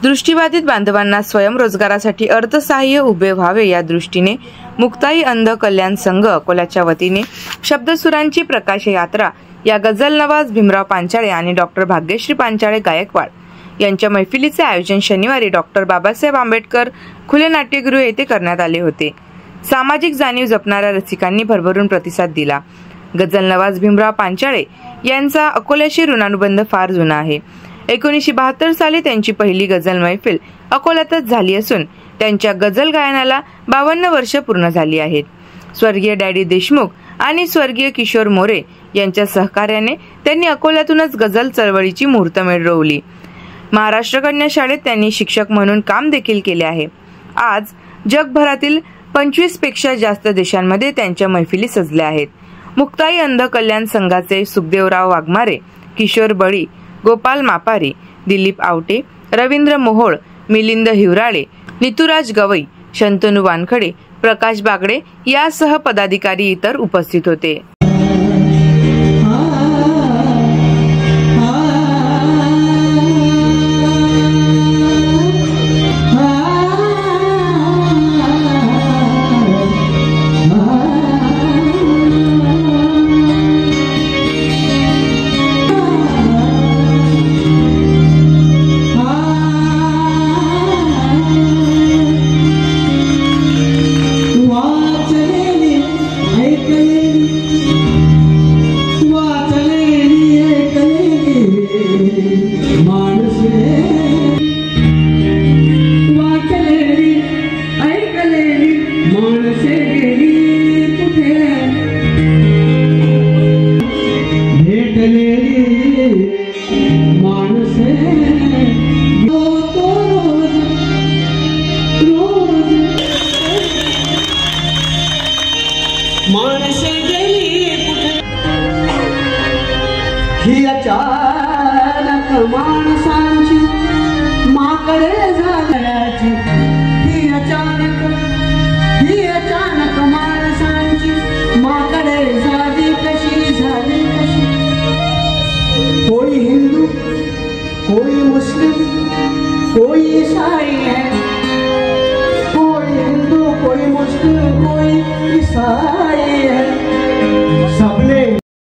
दृष्टिबाधित बांधवांना स्वयंरोजगारासाठी अर्थसहाय्य उभे व्हावे या दृष्टीने मुक्ताई अंध कल्याण संघ अकोल्याच्या वतीने शब्दसुरांची प्रकाश यात्रा या गझल नवाज भीमराव पांचाळे आणि डॉक्टर भाग्यश्री पांचाळे गायकवाड यांच्या मैफिलीचे आयोजन शनिवारी डॉक्टर बाबासाहेब आंबेडकर खुले नाट्यगृह येथे करण्यात आले होते। सामाजिक जाणीव जपणाऱ्या रसिकांनी भरभरून प्रतिसाद दिला। गझल नवाज भीमराव पांचाळे यांचा अकोल्याशी ऋणानुबंध फार जुना आहे। 1972 साली त्यांची पहिली गझल मैफिल अकोल्यातच झाली असून त्यांच्या गझल गायनाला 52 वर्ष पूर्ण झाली आहेत। स्वर्गीय डॅडी देशमुख आणि स्वर्गीय किशोर मोरे यांच्या सहकार्याने त्यांनी अकोल्यातूनच गझल चळवळीची मुहूर्तमेढ रोवली। महाराष्ट्र कन्या शाळेत त्यांनी शिक्षक म्हणून काम देखील केले आहे। आज जगभरातील 25 पेक्षा जास्त देशांमध्ये त्यांच्या मैफिली सजल्या आहेत। मुक्ताई अंध कल्याण संघाचे सुखदेवराव वाघमारे, किशोर बळी, गोपाल मापारी, दिलीप आवटे, रवींद्र मोहोळ, मिलिंद हिवराळे, नितुराज गवई, शंतनू वानखडे, प्रकाश बागडे यासह पदाधिकारी इतर उपस्थित होते। ही अचानक माणसांची माकडे झाल्याची, ही अचानक माणसांची माकडे झाली कशी, झाली कशी। कोई हिंदू, कोई मुस्लिम, कोई ईसाई है, कोई हिंदू, कोई मुस्लिम, कोई ईसाई।